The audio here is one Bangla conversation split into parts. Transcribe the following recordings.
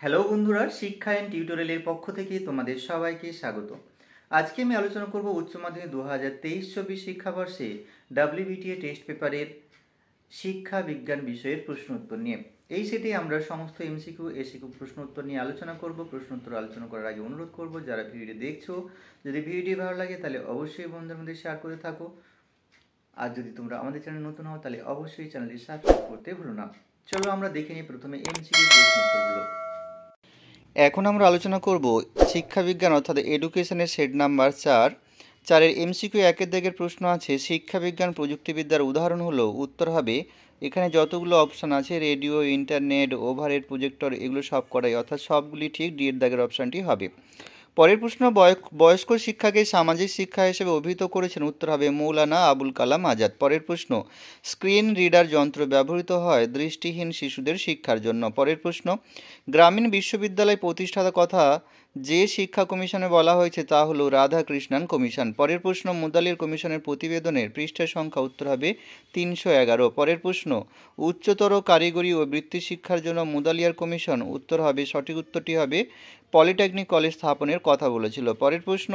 হ্যালো বন্ধুরা, শিক্ষা অ্যান্ড টিউটোরিয়ালের পক্ষ থেকে তোমাদের সবাইকে স্বাগত। আজকে আমি আলোচনা করব উচ্চ মাধ্যমিক 2023-24 শিক্ষাবর্ষে WBTA টেস্ট পেপারের শিক্ষা বিজ্ঞান বিষয়ের প্রশ্ন উত্তর নিয়ে। এই সেটে আমরা সমস্ত এমসিকিউ এসিকিউ প্রশ্ন উত্তর নিয়ে আলোচনা করব। প্রশ্ন উত্তর আলোচনা করার আগে অনুরোধ করব, যারা ভিডিওটি দেখছো, যদি ভিডিওটি ভালো লাগে তাহলে অবশ্যই বন্ধুদের মধ্যে শেয়ার করে থাকো। আর যদি তোমরা আমাদের চ্যানেল নতুন হও তাহলে অবশ্যই চ্যানেলটি সাবস্ক্রাইব করতে ভুলো না। চলো আমরা দেখে নিই প্রথমে এমসিকিউ প্রশ্ন উত্তরগুলো। এখন আমরা আলোচনা করব শিক্ষা বিজ্ঞান অর্থাৎ এডুকেশনের সেট নাম্বার 4-এর এমসিকিউ 1-এর দাগের প্রশ্ন আছে, শিক্ষা বিজ্ঞান প্রযুক্তিবিদ্যার উদাহরণ হলো। উত্তর হবে এখানে যতগুলো অপশান আছে রেডিও, ইন্টারনেট, ওভারহেড প্রজেক্টর, এগুলো সব করাই, অর্থাৎ সবগুলি ঠিক, ডি এর দাগের অপশানটি হবে। পরের প্রশ্ন, বয়স্ক শিক্ষাকে সামাজিক শিক্ষা হিসেবে অভিহিত করেছেন। উত্তর হবে মৌলানা আবুল কালাম আজাদ। পরের প্রশ্ন, স্ক্রিন রিডার যন্ত্র ব্যবহৃত হয় দৃষ্টিহীন শিশুদের শিক্ষার জন্য। পরের প্রশ্ন, গ্রামীণ বিশ্ববিদ্যালয় প্রতিষ্ঠার কথা যে শিক্ষা কমিশনে বলা হয়েছে তা হলো রাধাকৃষ্ণান কমিশন। পরের প্রশ্ন, মুদালির কমিশনের প্রতিবেদনের পৃষ্ঠা সংখ্যা। উত্তর হবে 311। পরের প্রশ্ন, উচ্চতর কারিগরি ও বৃত্তি শিক্ষার জন্য মুদালিয়ার কমিশন। উত্তর হবে, সঠিক উত্তরটি হবে পলিটেকনিক কলেজ স্থাপনের কথা বলেছিল। পরের প্রশ্ন,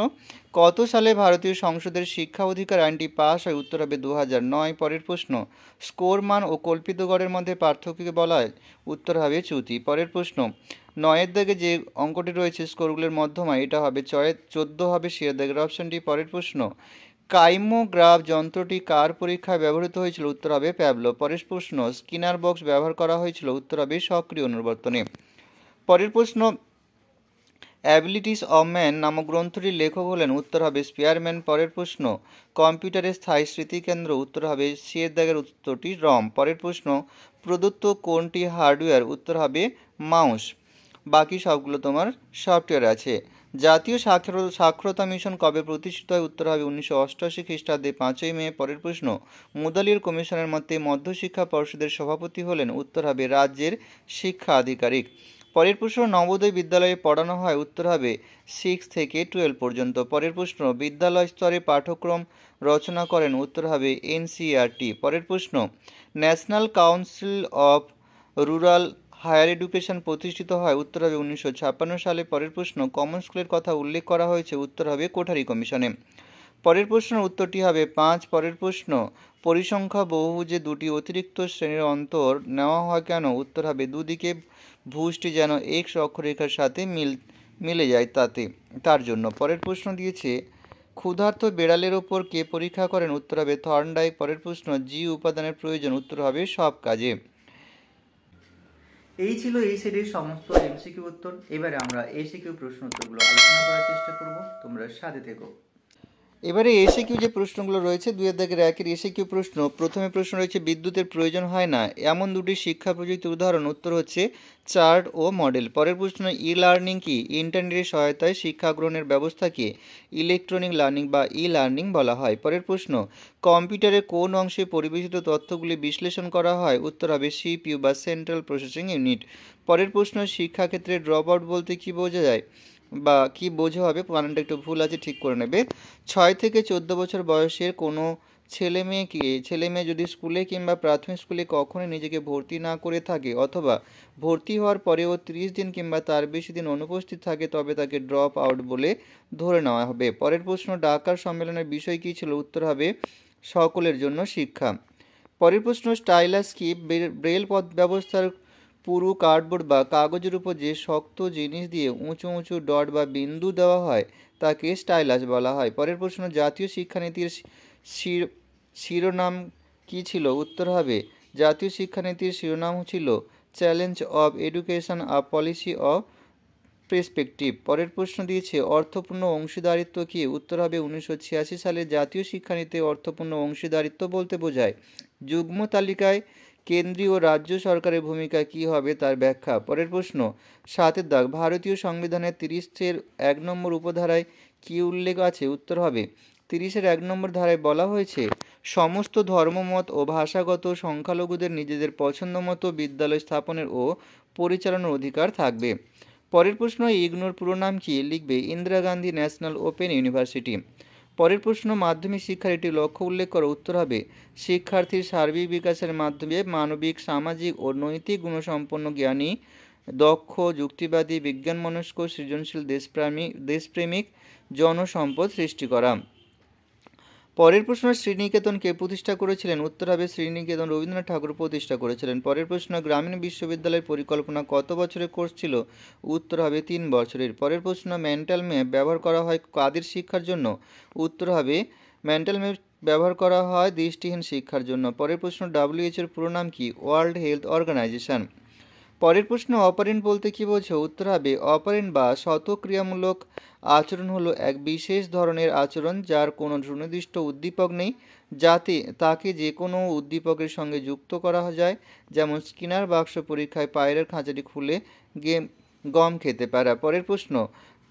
কত সালে ভারতীয় সংসদের শিক্ষা অধিকার আইনটি পাস হয়? উত্তর হবে 2009। পরের প্রশ্ন, স্কোর মান ও কল্পিত গড়ের মধ্যে পার্থক্যকে বলা হয়? উত্তর হবে চ্যুতি। পরের প্রশ্ন, 9-এর দাগে যে অঙ্কটি রয়েছে স্কোরগুলোর মধ্যমা, এটা হবে 14 হবে সি এর দাগের অপশনটি। পরের প্রশ্ন, কাইমোগ্রাফ যন্ত্রটি কার পরীক্ষায় ব্যবহৃত হয়েছিল? উত্তর হবে প্যাভলভ। পরের প্রশ্ন, স্কিনার বক্স ব্যবহার করা হয়েছিল? উত্তর হবে সক্রিয় অনুবর্তনে। পরের প্রশ্ন, অ্যাবিলিটিস অফ ম্যান নামক গ্রন্থটির লেখক হলেন? উত্তর হবে স্পিয়ারম্যান। পরের প্রশ্ন, কম্পিউটারের স্থায়ী স্মৃতিকেন্দ্র? উত্তর হবে সি এর দাগের উত্তরটি রম। পরের প্রশ্ন, প্রদত্ত কোনটি হার্ডওয়্যার? উত্তর হবে মাউস। বাকি সবগুলো তোমার সফটওয়্যার আছে। জাতীয় সাক্ষরতা মিশন কবে প্রতিষ্ঠিত হয়? উত্তর হবে 1988 খ্রিস্টাব্দে 5ই মে। পরের প্রশ্ন, মুদালির কমিশনের মতে মধ্যশিক্ষা পর্ষদের সভাপতি হলেন? উত্তর হবে রাজ্যের শিক্ষা আধিকারিক। পরের প্রশ্ন, নবোদয় বিদ্যালয়ে পড়ানো হয়? উত্তর হবে 6 থেকে 12 পর্যন্ত। পরের প্রশ্ন, বিদ্যালয় স্তরে পাঠ্যক্রম রচনা করেন? উত্তর হবে এনসিইআরটি। পরের প্রশ্ন, national council of rural higher education প্রতিষ্ঠিত হয়? উত্তর হবে 1956 সালে। পরের প্রশ্ন, কমন স্কুলের কথা উল্লেখ করা হয়েছে? উত্তর হবে কোঠারি কমিশনে। পরের প্রশ্নের উত্তরটি হবে 5। পরের প্রশ্ন, পরিসংখ্যা বহুভুজে দুটি অতিরিক্ত শ্রেণীর অন্তর নেওয়া হয় কেন? উত্তর হবে দুদিকে ভুজটি যেন এক্স অক্ষরেখার সাথে মিলে যায় তার জন্য। পরের প্রশ্ন দিয়েছে, ক্ষুধার্ত বেড়ালের ওপর কে পরীক্ষা করেন? উত্তর হবে থর্নডাইক। পরের প্রশ্ন, জি উপাদানের প্রয়োজন? উত্তর হবে সব কাজে। এই ছিল এই সেটের সমস্ত এমসিকিউ উত্তর। এবারে আমরা এসিকিউ প্রশ্ন উত্তরগুলো আলোচনা করার চেষ্টা করব, তোমরা সাথে থেকো। এবারে এসিকিউ যে প্রশ্নগুলো রয়েছে 2-এর দাগের 1-এর এসিকিউ প্রশ্ন। প্রথমে প্রশ্ন রয়েছে, বিদ্যুতের প্রয়োজন হয় না এমন দুটি শিক্ষা প্রযুক্তির উদাহরণ? উত্তর হচ্ছে চার্ট ও মডেল। পরের প্রশ্ন, ই লার্নিং কি? ইন্টারনেটের সহায়তায় শিক্ষা গ্রহণের ব্যবস্থাকে ইলেকট্রনিক লার্নিং বা ই লার্নিং বলা হয়। পরের প্রশ্ন, কম্পিউটারের কোন অংশে পরিবেশিত তথ্যগুলি বিশ্লেষণ করা হয়? উত্তর হবে সিপিইউ বা সেন্ট্রাল প্রসেসিং ইউনিট। পরের প্রশ্ন, শিক্ষাক্ষেত্রে ড্রপ আউট বলতে কী বোঝা যায় বা কি বোঝা হবে? বানানটা একটু ভুল আছে, ঠিক করে নেবে। 6 থেকে 14 বছর বয়সের কোনো ছেলে মেয়ে যদি স্কুলে কিংবা প্রাথমিক স্কুলে কখনোই নিজেকে ভর্তি না করে থাকে অথবা ভর্তি হওয়ার পরেও 30 দিন কিংবা তার বেশি দিন অনুপস্থিত থাকে, তবে তাকে ড্রপ আউট বলে ধরে নেওয়া হবে। পরের প্রশ্ন, ঢাকার সম্মেলনের বিষয় কী ছিল? উত্তর হবে সকলের জন্য শিক্ষা। পরের প্রশ্ন, স্টাইলাস কি? ব্রেল পদ ব্যবস্থার পুরু কার্ডবোর্ড বা কাগজের উপর যে শক্ত জিনিস দিয়ে উঁচু উঁচু ডট বা বিন্দু দেওয়া হয় তাকে স্টাইলাস বলা হয়। পরের প্রশ্ন, জাতীয় শিক্ষানীতির শিরোনাম কি ছিল? উত্তর হবে জাতীয় শিক্ষানীতির শিরোনাম ছিল challenge of education, a policy of perspective. পরের প্রশ্ন দিয়েছে, অর্থপূর্ণ অংশীদারিত্ব কি? উত্তর হবে 1986 সালে জাতীয় শিক্ষানীতিতে অর্থপূর্ণ অংশীদারিত্ব বলতে বোঝায় যুগ্ম তালিকায় কেন্দ্রীয় ও রাজ্য সরকারের ভূমিকা কি হবে তার ব্যাখ্যা। পরের প্রশ্ন, 7-এর দাগ, ভারতীয় সংবিধানের 30-এর 1 নম্বর উপধারায় কি উল্লেখ আছে? উত্তর হবে 30-এর 1 নম্বর ধারায় বলা হয়েছে সমস্ত ধর্মমত ও ভাষাগত সংখ্যালঘুদের নিজেদের পছন্দ মতো বিদ্যালয় স্থাপনের ও পরিচালনার অধিকার থাকবে। পরের প্রশ্ন, ইগনোর পুরো নাম কি? লিখবে Indira Gandhi national open university. পরের প্রশ্ন, মাধ্যমিক শিক্ষার একটি লক্ষ্য উল্লেখ করো। উত্তর হবে শিক্ষার্থীর সার্বিক বিকাশের মাধ্যমে মানবিক, সামাজিক ও নৈতিক গুণসম্পন্ন জ্ঞানী দক্ষ, যুক্তিবাদী, বিজ্ঞানমনস্ক, সৃজনশীল, দেশপ্রেমিক, জনসম্পদ সৃষ্টি করা। পরের প্রশ্ন, শ্রীনিকেতন কে প্রতিষ্ঠা করেছিলেন? উত্তর হবে শ্রীনিকেতন রবীন্দ্রনাথ ঠাকুর প্রতিষ্ঠা করেছিলেন। পরের প্রশ্ন, গ্রামীণ বিশ্ববিদ্যালয়ের পরিকল্পনা কত বছরের কোর্স ছিল? উত্তর হবে 3 বছরের। পরের প্রশ্ন, মেন্টাল ম্যাপ ব্যবহার করা হয় কাদের শিক্ষার জন্য? উত্তর হবে মেন্টাল ম্যাপ ব্যবহার করা হয় দৃষ্টিহীন শিক্ষার জন্য। পরের প্রশ্ন, WHO এর পুরো নাম কি? World health organization. পরের প্রশ্ন, অপারেন্ট বলতে কি বোঝো? উত্তর হবে অপারেন্ট বা স্বতঃক্রিয়ামূলক আচরণ হলো এক বিশেষ ধরনের আচরণ যার কোনো সুনির্দিষ্ট উদ্দীপক নেই, যাতে তাকে যে কোনো উদ্দীপকের সঙ্গে যুক্ত করা যায়, যেমন স্কিনার বাক্স পরীক্ষায় পায়রের খাঁচাটি খুলে গম খেতে পারা। পরের প্রশ্ন,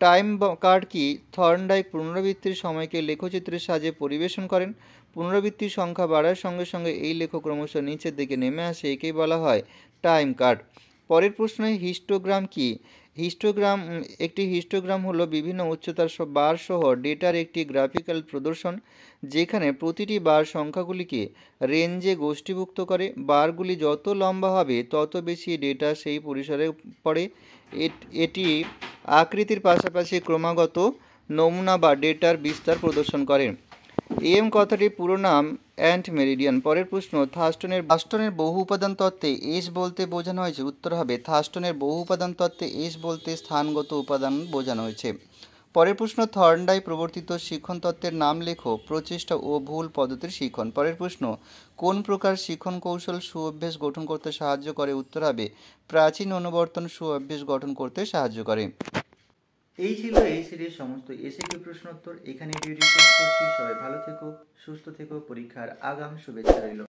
টাইম কার্ড কি? থর্নডাইক পুনরাবৃত্তির সময়কে লেখচিত্রের সাহায্যে পরিবেশন করেন। পুনরাবৃত্তির সংখ্যা বাড়ার সঙ্গে সঙ্গে এই লেখ ক্রমশ নিচের দিকে নেমে আসে, একেই বলা হয় টাইম কার্ড। পরের প্রশ্নে, হিস্টোগ্রাম কি? একটি হিস্টোগ্রাম হলো বিভিন্ন উচ্চতার বার সহ ডেটার একটি গ্রাফিক্যাল প্রদর্শন, যেখানে প্রতিটি বার সংখ্যাগুলিকে রেঞ্জে গোষ্ঠীভুক্ত করে। বারগুলি যত লম্বা হবে তত বেশি ডেটা সেই পরিসরে পড়ে। এটি আকৃতির পাশাপাশি ক্রমাগত নমুনা বা ডেটার বিস্তার প্রদর্শন করে। এম কথাটির পুরো নাম অ্যান্ট মেরিডিয়ান। পরের প্রশ্ন, থার্স্টনের বহু উপাদান তত্ত্বে এস বলতে বোঝানো হয়েছে? উত্তর হবে থার্স্টনের বহু উপাদান তত্ত্বে এস বলতে স্থানগত উপাদান বোঝানো হয়েছে। পরের প্রশ্ন, থর্নডাইক প্রবর্তিত শিক্ষণ তত্ত্বের নাম লেখো। প্রচেষ্টা ও ভুল পদ্ধতির শিক্ষণ। পরের প্রশ্ন, কোন প্রকার শিক্ষণ কৌশল সুঅভ্যাস গঠন করতে সাহায্য করে? উত্তর হবে প্রাচীন অনুবর্তন সুঅভ্যাস গঠন করতে সাহায্য করে। এই ছিল এই সিরিজ সমস্ত এসএকিউ প্রশ্নোত্তর। এখানে ভিডিওটি শেষ করছি। সবাই ভালো থেকো, সুস্থ থেকো, পরীক্ষার আগাম শুভেচ্ছা রইল।